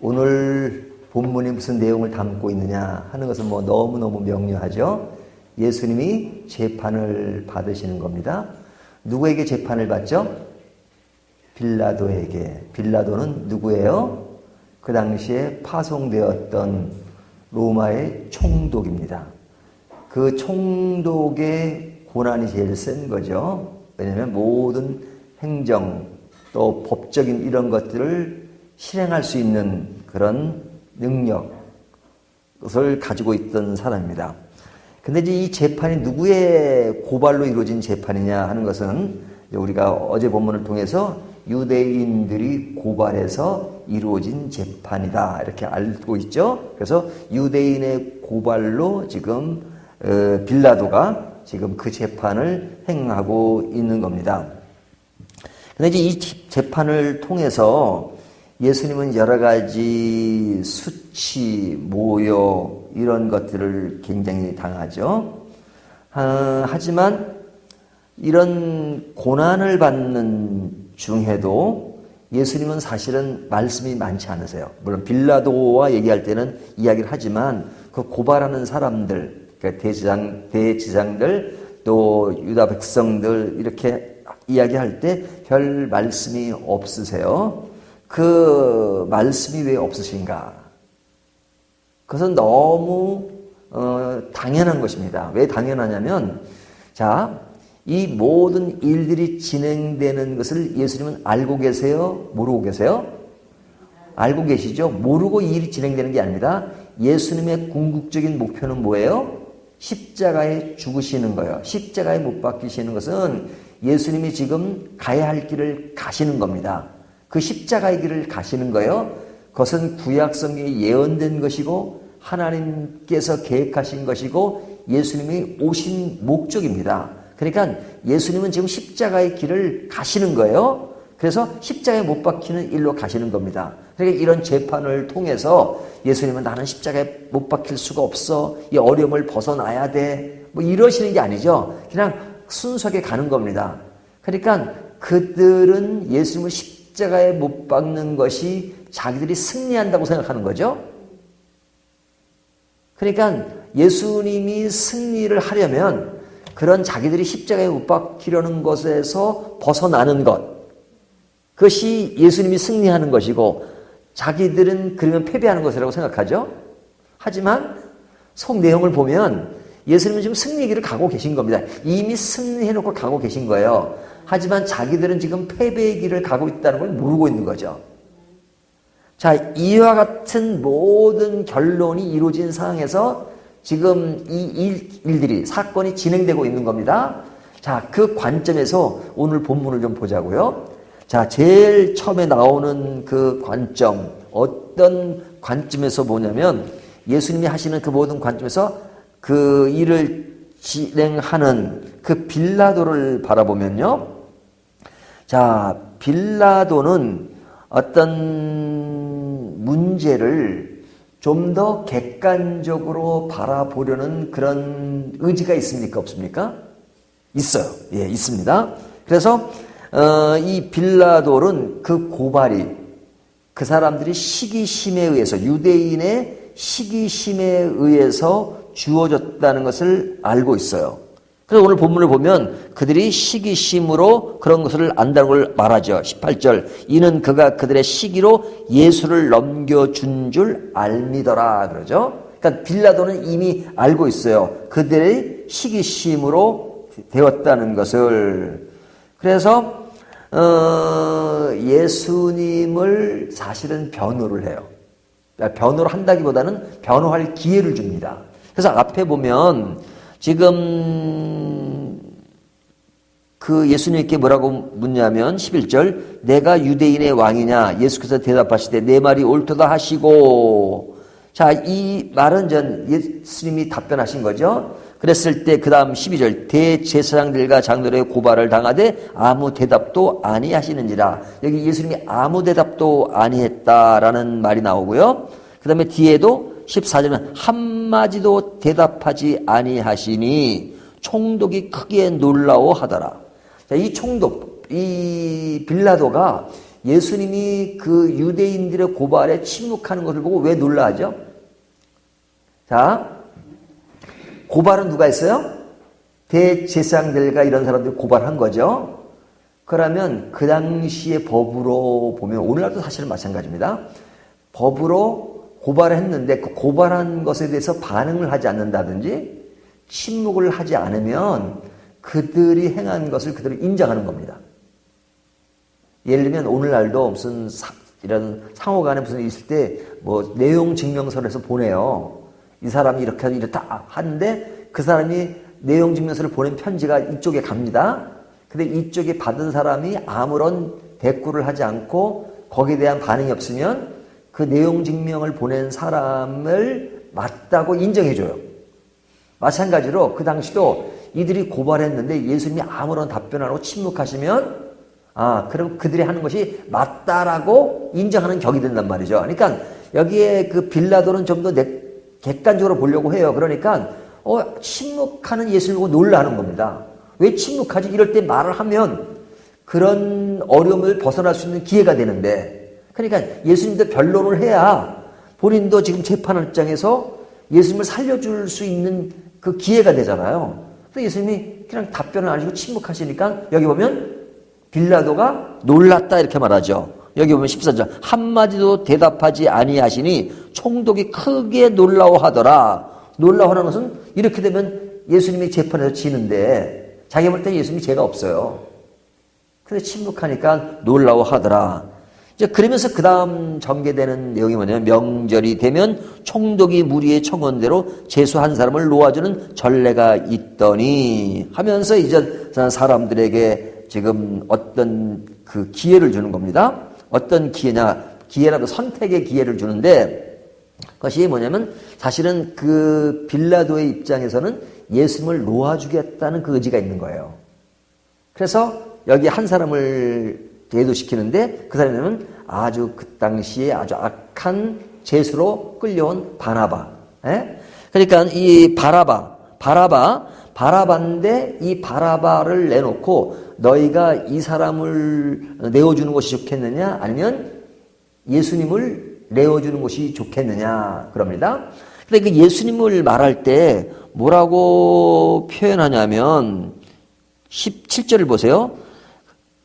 오늘 본문이 무슨 내용을 담고 있느냐 하는 것은 너무너무 명료하죠. 예수님이 재판을 받으시는 겁니다. 누구에게 재판을 받죠? 빌라도에게. 빌라도는 누구예요? 그 당시에 파송되었던 로마의 총독입니다. 그 총독의 고난이 제일 센 거죠. 왜냐하면 모든 행정 또 법적인 이런 것들을 실행할 수 있는 그런 능력을 가지고 있던 사람입니다. 근데 이제 이 재판이 누구의 고발로 이루어진 재판이냐 하는 것은 우리가 어제 본문을 통해서 유대인들이 고발해서 이루어진 재판이다 이렇게 알고 있죠. 그래서 유대인의 고발로 지금 빌라도가 지금 그 재판을 행하고 있는 겁니다. 근데 이제 이 재판을 통해서 예수님은 여러 가지 수치, 모욕 이런 것들을 굉장히 당하죠. 하지만 이런 고난을 받는 중에도 예수님은 사실은 말씀이 많지 않으세요. 물론 빌라도와 얘기할 때는 이야기를 하지만 그 고발하는 사람들, 그러니까 대제사장들 또 유다 백성들 이렇게 이야기할 때 별 말씀이 없으세요. 그 말씀이 왜 없으신가? 그것은 너무 당연한 것입니다. 왜 당연하냐면 이 모든 일들이 진행되는 것을 예수님은 알고 계세요? 모르고 계세요? 알고 계시죠? 모르고 이 일이 진행되는 게 아닙니다. 예수님의 궁극적인 목표는 뭐예요? 십자가에 죽으시는 거예요. 십자가에 못 박히시는 것은 예수님이 지금 가야 할 길을 가시는 겁니다. 그 십자가의 길을 가시는 거예요. 그것은 구약성경에 예언된 것이고 하나님께서 계획하신 것이고 예수님이 오신 목적입니다. 그러니까 예수님은 지금 십자가의 길을 가시는 거예요. 그래서 십자가에 못 박히는 일로 가시는 겁니다. 그러니까 이런 재판을 통해서 예수님은 나는 십자가에 못 박힐 수가 없어. 이 어려움을 벗어나야 돼. 이러시는 게 아니죠. 그냥 순수하게 가는 겁니다. 그러니까 그들은 예수님을 십자가에 못 박는 것이 자기들이 승리한다고 생각하는 거죠. 그러니까 예수님이 승리를 하려면 그런 자기들이 십자가에 못 박히려는 것에서 벗어나는 것, 그것이 예수님이 승리하는 것이고 자기들은 그러면 패배하는 것이라고 생각하죠. 하지만 속 내용을 보면 예수님은 지금 승리의 길을 가고 계신 겁니다. 이미 승리해놓고 가고 계신 거예요. 하지만 자기들은 지금 패배의 길을 가고 있다는 걸 모르고 있는 거죠. 이와 같은 모든 결론이 이루어진 상황에서 지금 이 일들이, 사건이 진행되고 있는 겁니다. 그 관점에서 오늘 본문을 좀 보자고요. 제일 처음에 나오는 그 관점, 어떤 관점에서 보냐면 예수님이 하시는 그 모든 관점에서 그 일을 진행하는 그 빌라도를 바라보면요. 빌라도는 어떤 문제를 좀 더 객관적으로 바라보려는 그런 의지가 있습니까? 없습니까? 있어요. 예, 있습니다. 그래서 이 빌라도는 그 고발이 그 사람들이 시기심에 의해서, 유대인의 시기심에 의해서 주어졌다는 것을 알고 있어요. 그래서 오늘 본문을 보면 그들이 시기심으로 그런 것을 안다는 걸 말하죠. 18절. 이는 그가 그들의 시기로 예수를 넘겨준 줄 알미더라 그러죠. 그러니까 빌라도는 이미 알고 있어요. 그들의 시기심으로 되었다는 것을. 그래서 예수님을 사실은 변호를 해요. 변호를 한다기보다는 변호할 기회를 줍니다. 그래서 앞에 보면 지금 그 예수님께 뭐라고 묻냐면 11절 내가 유대인의 왕이냐 예수께서 대답하시되 내 말이 옳도다 하시고. 이 말은 예수님이 답변하신 거죠. 그랬을 때 그 다음 12절 대제사장들과 장로의 고발을 당하되 아무 대답도 아니하시는지라. 여기 예수님이 아무 대답도 아니했다라는 말이 나오고요. 그 다음에 뒤에도 14절은 한마디도 대답하지 아니하시니 총독이 크게 놀라워하더라. 자, 이 총독, 이 빌라도가 예수님이 그 유대인들의 고발에 침묵하는 것을 보고 왜 놀라하죠? 자, 고발은 누가 했어요? 대제사장들과 이런 사람들이 고발한 거죠. 그러면 그 당시의 법으로 보면 오늘날도 사실은 마찬가지입니다. 법으로 고발을 했는데 그 고발한 것에 대해서 반응을 하지 않는다든지 침묵을 하지 않으면 그들이 행한 것을 그대로 인정하는 겁니다. 예를 들면 오늘날도 무슨 이런 상호간에 무슨 일이 있을 때 뭐 내용 증명서를 해서 보내요. 이 사람이 이렇게 하고 이렇다 하는데 그 사람이 내용 증명서를 보낸 편지가 이쪽에 갑니다. 근데 이쪽에 받은 사람이 아무런 대꾸를 하지 않고 거기에 대한 반응이 없으면 그 내용 증명을 보낸 사람을 맞다고 인정해줘요. 마찬가지로 그 당시도 이들이 고발했는데 예수님이 아무런 답변 안 하고 침묵하시면 그럼 그들이 하는 것이 맞다라고 인정하는 격이 된단 말이죠. 그러니까 여기에 그 빌라도는 좀 더 객관적으로 보려고 해요. 그러니까 침묵하는 예수를 보고 놀라는 겁니다. 왜 침묵하지? 이럴 때 말을 하면 그런 어려움을 벗어날 수 있는 기회가 되는데, 그러니까 예수님도 변론을 해야 본인도 지금 재판할 입장에서 예수님을 살려줄 수 있는 그 기회가 되잖아요. 근데 예수님이 그냥 답변을 안 하시고 침묵하시니까 여기 보면 빌라도가 놀랐다 이렇게 말하죠. 여기 보면 14절 한마디도 대답하지 아니하시니 총독이 크게 놀라워하더라. 놀라워하는 것은 이렇게 되면 예수님이 재판에서 지는데 자기 볼 때 예수님이 죄가 없어요. 근데 침묵하니까 놀라워하더라. 이제 그러면서 그 다음 전개되는 내용이 뭐냐면 명절이 되면 총독이 무리의 청원대로 제수 한 사람을 놓아주는 전례가 있더니 하면서 이제 사람들에게 지금 어떤 그 기회를 주는 겁니다. 어떤 기회냐? 기회라도 선택의 기회를 주는데 그것이 뭐냐면 사실은 그 빌라도의 입장에서는 예수님을 놓아주겠다는 그 의지가 있는 거예요. 그래서 여기 한 사람을 대도시키는데 그 사람은 아주 그 당시에 아주 악한 죄수로 끌려온 바나바. 그러니까 이 바라바인데 이 바라바를 내놓고 너희가 이 사람을 내어주는 것이 좋겠느냐 아니면 예수님을 내어주는 것이 좋겠느냐 그럽니다. 근데 그 예수님을 말할 때 뭐라고 표현하냐면 17절을 보세요.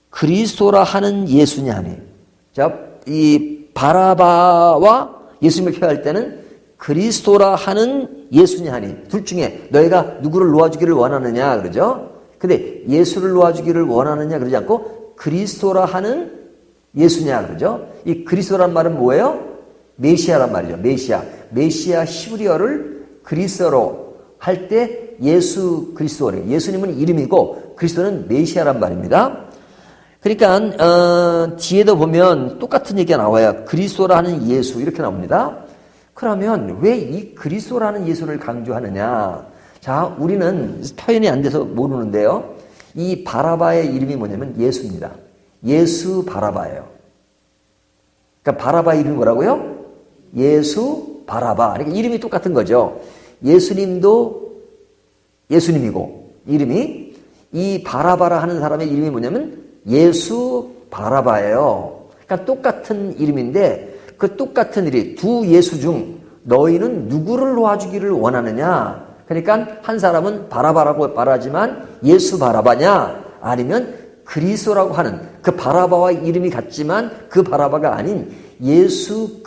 그리스도라 하는 예수냐니. 자, 이 바라바와 예수님을 표현할 때는 그리스도라 하는 예수냐니. 둘 중에 너희가 누구를 놓아주기를 원하느냐 그러죠. 근데 예수를 놓아주기를 원하느냐 그러지 않고 그리스도라 하는 예수냐 그러죠. 이 그리스도란 말은 뭐예요? 메시아란 말이죠. 메시아 히브리어를 그리스도로 할 때 예수 그리스도래요. 예수님은 이름이고 그리스도는 메시아란 말입니다. 그러니까 뒤에도 보면 똑같은 얘기가 나와요. 그리스도라는 예수 이렇게 나옵니다. 그러면 왜 이 그리스도라는 예수를 강조하느냐? 자, 우리는 표현이 안 돼서 모르는데요. 이 바라바의 이름이 뭐냐면 예수입니다. 예수 바라바예요. 그러니까 바라바 이름이 뭐라고요? 예수 바라바. 그러니까 이름이 똑같은 거죠. 예수님도 예수님이고 이름이 이 바라바라 하는 사람의 이름이 뭐냐면 예수 바라바예요. 그러니까 똑같은 이름인데 그 똑같은 일이 두 예수 중 너희는 누구를 놓아주기를 원하느냐? 그러니까 한 사람은 바라바라고 말하지만 예수 바라바냐? 아니면 그리스도라고 하는 그 바라바와 이름이 같지만 그 바라바가 아닌 예수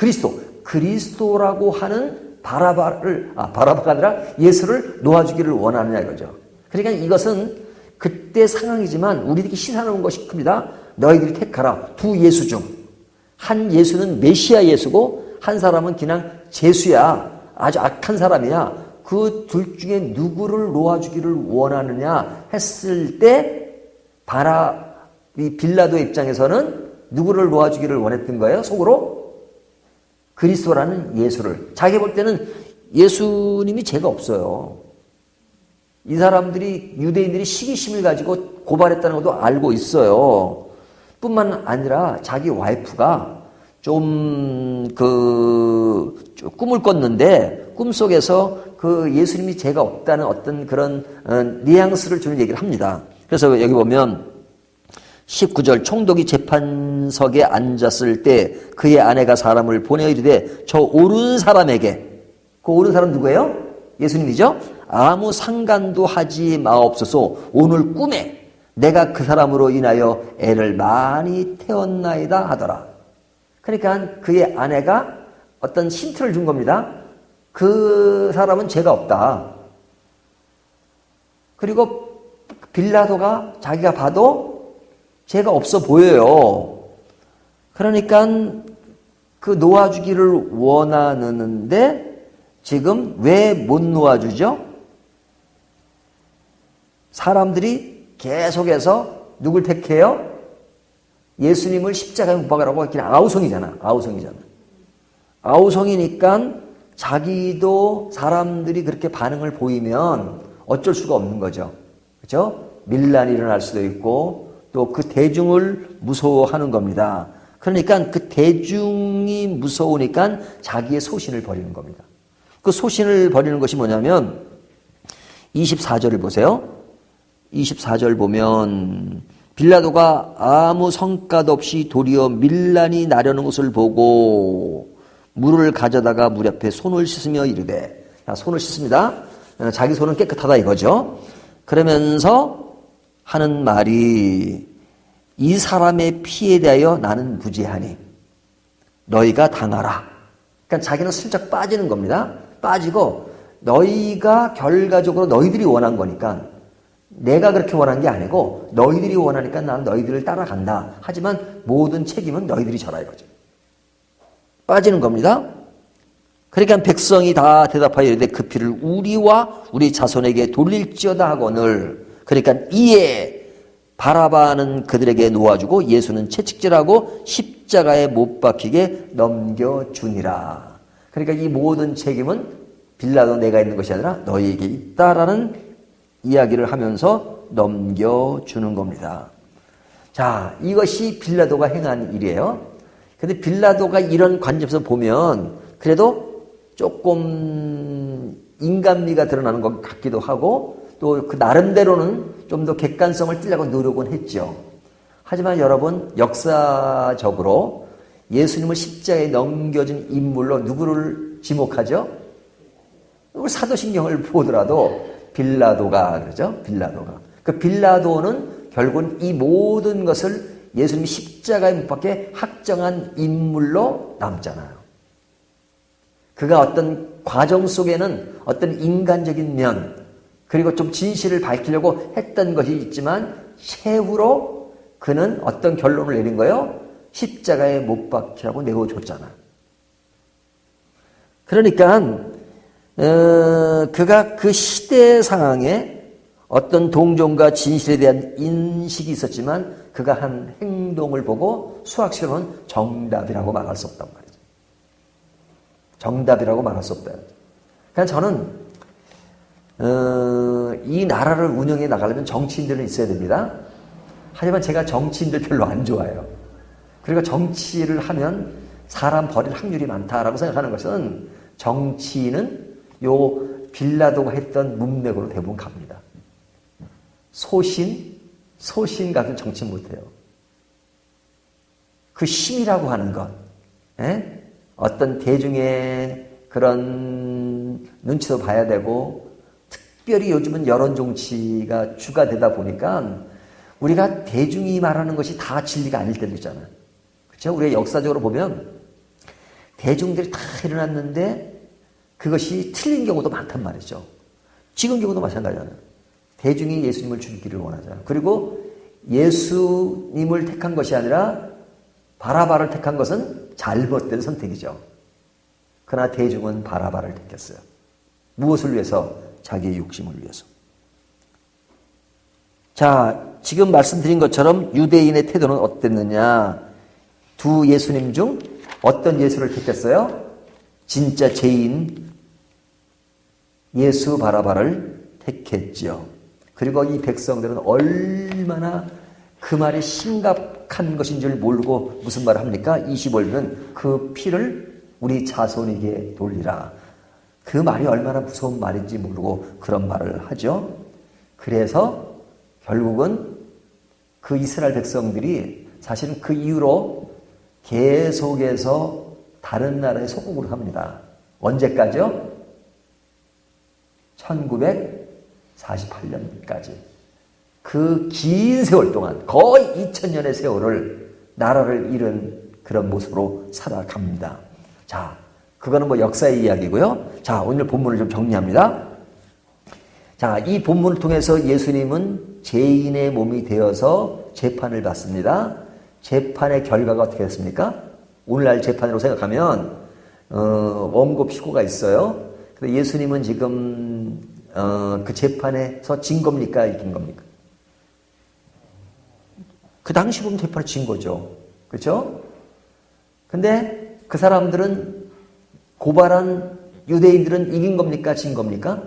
그리스도라고 하는 바라바가 아니라 예수를 놓아주기를 원하느냐 이거죠. 그러니까 이것은 그때 상황이지만 우리들이 시사하는 것이 큽니다. 너희들이 택하라. 두 예수 중 한 예수는 메시아 예수고 한 사람은 그냥 제수야. 아주 악한 사람이야. 그 둘 중에 누구를 놓아주기를 원하느냐 했을 때 이 빌라도의 입장에서는 누구를 놓아주기를 원했던 거예요? 속으로 그리스도라는 예수를. 자기 볼 때는 예수님이 죄가 없어요. 이 사람들이 유대인들이 시기심을 가지고 고발했다는 것도 알고 있어요. 뿐만 아니라 자기 와이프가 좀 꿈을 꿨는데 꿈속에서 그 예수님이 죄가 없다는 어떤 그런 뉘앙스를 주는 얘기를 합니다. 그래서 여기 보면 19절 총독이 재판석에 앉았을 때 그의 아내가 사람을 보내어 이르되 저 오른 사람에게, 그 오른 사람 누구예요? 예수님이죠? 아무 상관도 하지 마옵소서. 오늘 꿈에 내가 그 사람으로 인하여 애를 많이 태웠나이다 하더라. 그러니까 그의 아내가 어떤 힌트를 준 겁니다. 그 사람은 죄가 없다. 그리고 빌라도가 자기가 봐도 죄가 없어 보여요. 그러니까 그 놓아주기를 원하는데 지금 왜 못 놓아주죠? 사람들이 계속해서 누굴 택해요? 예수님을 십자가에 못 박으라고 그냥 아우성이잖아. 아우성이니까 자기도 사람들이 그렇게 반응을 보이면 어쩔 수가 없는 거죠. 그렇죠? 밀란이 일어날 수도 있고 또 그 대중을 무서워하는 겁니다. 그러니까 그 대중이 무서우니까 자기의 소신을 버리는 겁니다. 그 소신을 버리는 것이 뭐냐면 24절을 보세요. 24절 보면 빌라도가 아무 성과도 없이 도리어 밀란이 나려는 것을 보고 물을 가져다가 물 옆에 손을 씻으며 이르되, 자, 손을 씻습니다. 자기 손은 깨끗하다 이거죠. 그러면서 하는 말이 이 사람의 피에 대하여 나는 무죄하니 너희가 당하라. 그러니까 자기는 슬쩍 빠지는 겁니다. 빠지고 너희가 결과적으로 너희들이 원한 거니까 내가 그렇게 원한 게 아니고 너희들이 원하니까 나는 너희들을 따라간다. 하지만 모든 책임은 너희들이 져라 이거죠. 빠지는 겁니다. 그러니까 백성이 다 대답하여 이르되 그 피를 우리와 우리 자손에게 돌릴지어다 하거늘. 그러니까 이에 바라바는 그들에게 놓아주고 예수는 채찍질하고 십자가에 못 박히게 넘겨주니라. 그러니까 이 모든 책임은 빌라도 내가 있는 것이 아니라 너희에게 있다라는 이야기를 하면서 넘겨주는 겁니다. 자, 이것이 빌라도가 행한 일이에요. 근데 빌라도가 이런 관점에서 보면 그래도 조금 인간미가 드러나는 것 같기도 하고 또 그 나름대로는 좀 더 객관성을 띠려고 노력은 했죠. 하지만 여러분, 역사적으로 예수님을 십자가에 넘겨준 인물로 누구를 지목하죠? 사도신경을 보더라도 빌라도가 그러죠. 빌라도가. 그 빌라도는 결국은 이 모든 것을 예수님이 십자가에 못 박게 확정한 인물로 남잖아요. 그가 어떤 과정 속에는 어떤 인간적인 면 그리고 좀 진실을 밝히려고 했던 것이 있지만 최후로 그는 어떤 결론을 내린 거예요? 십자가에 못 박히라고 내어줬잖아요. 그러니까 그가 그 시대 상황에 어떤 동정과 진실에 대한 인식이 있었지만 그가 한 행동을 보고 수학식으로는 정답이라고 말할 수 없단 말이죠. 정답이라고 말할 수 없다. 그러니까 저는 이 나라를 운영해 나가려면 정치인들은 있어야 됩니다. 하지만 제가 정치인들 별로 안 좋아해요. 그리고 정치를 하면 사람 버릴 확률이 많다라고 생각하는 것은 정치인은 요 빌라도가 했던 문맥으로 대부분 갑니다. 소신 같은 정치 못해요. 그 힘이라고 하는 것, 어떤 대중의 그런 눈치도 봐야 되고, 특별히 요즘은 여론 정치가 주가 되다 보니까 우리가 대중이 말하는 것이 다 진리가 아닐 때도 있잖아요. 그렇죠? 우리가 역사적으로 보면 대중들이 다 일어났는데 그것이 틀린 경우도 많단 말이죠. 지금 경우도 마찬가지잖아요. 대중이 예수님을 죽이기를 원하잖아요. 그리고 예수님을 택한 것이 아니라 바라바를 택한 것은 잘못된 선택이죠. 그러나 대중은 바라바를 택했어요. 무엇을 위해서? 자기의 욕심을 위해서. 자, 지금 말씀드린 것처럼 유대인의 태도는 어땠느냐? 두 예수님 중 어떤 예수를 택했어요? 진짜 죄인 예수 바라바를 택했죠. 그리고 이 백성들은 얼마나 그 말이 심각한 것인 줄 모르고 무슨 말을 합니까? 25절은 그 피를 우리 자손에게 돌리라. 그 말이 얼마나 무서운 말인지 모르고 그런 말을 하죠. 그래서 결국은 그 이스라엘 백성들이 사실은 그 이후로 계속해서 다른 나라의 소국으로 합니다. 언제까지요? 1948년까지. 그 긴 세월 동안 거의 2000년의 세월을 나라를 잃은 그런 모습으로 살아갑니다. 자, 그거는 뭐 역사의 이야기고요. 자, 오늘 본문을 좀 정리합니다. 자, 이 본문을 통해서 예수님은 죄인의 몸이 되어서 재판을 받습니다. 재판의 결과가 어떻게 됐습니까? 오늘날 재판으로 생각하면 원고 피고가 있어요. 근데 예수님은 지금 그 재판에서 진 겁니까? 이긴 겁니까? 그 당시 보면 재판을 진 거죠. 그렇죠? 근데 그 사람들은 고발한 유대인들은 이긴 겁니까? 진 겁니까?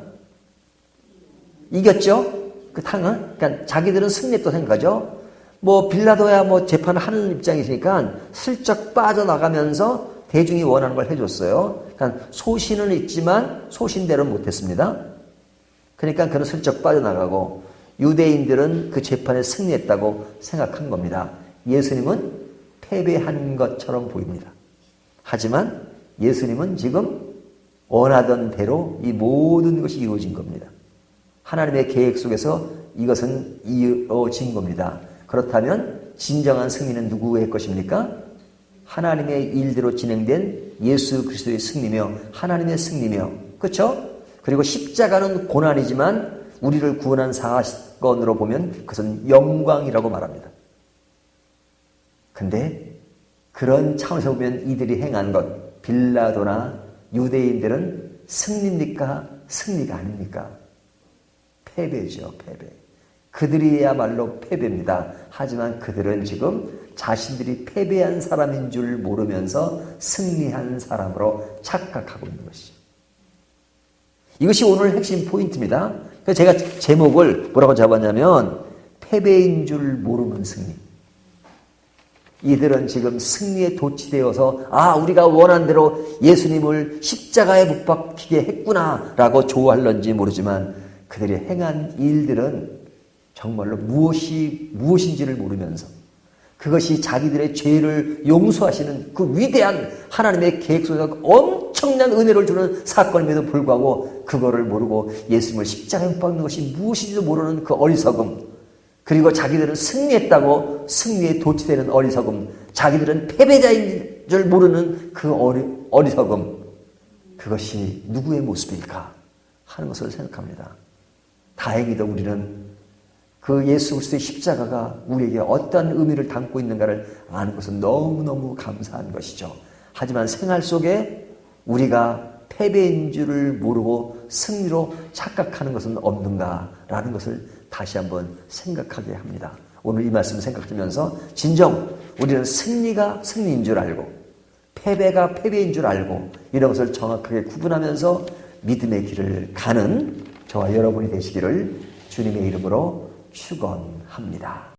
이겼죠? 그 탕은? 그러니까 자기들은 승리했다고 생각하죠? 뭐 빌라도야 뭐 재판을 하는 입장이시니까 슬쩍 빠져나가면서 대중이 원하는 걸 해줬어요. 그러니까 소신은 있지만 소신대로는 못했습니다. 그러니까 그는 슬쩍 빠져나가고 유대인들은 그 재판에 승리했다고 생각한 겁니다. 예수님은 패배한 것처럼 보입니다. 하지만 예수님은 지금 원하던 대로 이 모든 것이 이루어진 겁니다. 하나님의 계획 속에서 이것은 이루어진 겁니다. 그렇다면 진정한 승리는 누구의 것입니까? 하나님의 일대로 진행된 예수 그리스도의 승리며 하나님의 승리며, 그렇죠? 그리고 십자가는 고난이지만 우리를 구원한 사건으로 보면 그것은 영광이라고 말합니다. 근데 그런 차원에서 보면 이들이 행한 것, 빌라도나 유대인들은 승리입니까? 승리가 아닙니까? 패배죠, 패배. 그들이야말로 패배입니다. 하지만 그들은 지금 자신들이 패배한 사람인 줄 모르면서 승리한 사람으로 착각하고 있는 것이죠. 이것이 오늘 핵심 포인트입니다. 그래서 제가 제목을 뭐라고 잡았냐면 패배인 줄 모르는 승리. 이들은 지금 승리에 도취되어서 우리가 원한 대로 예수님을 십자가에 못 박히게 했구나라고 좋아할런지 모르지만 그들이 행한 일들은 정말로 무엇인지를 모르면서 그것이 자기들의 죄를 용서하시는 그 위대한 하나님의 계획 속에서 엄청난 은혜를 주는 사건임에도 불구하고 그거를 모르고 예수님을 십자가에 못 박는 것이 무엇인지도 모르는 그 어리석음, 그리고 자기들은 승리했다고 승리에 도취되는 어리석음, 자기들은 패배자인 줄 모르는 그 어리석음, 그것이 누구의 모습일까 하는 것을 생각합니다. 다행히도 우리는 그 예수 그리스도의 십자가가 우리에게 어떤 의미를 담고 있는가를 아는 것은 너무너무 감사한 것이죠. 하지만 생활 속에 우리가 패배인 줄을 모르고 승리로 착각하는 것은 없는가라는 것을 다시 한번 생각하게 합니다. 오늘 이 말씀을 생각하면서 진정 우리는 승리가 승리인 줄 알고 패배가 패배인 줄 알고 이런 것을 정확하게 구분하면서 믿음의 길을 가는 저와 여러분이 되시기를 주님의 이름으로 축원합니다.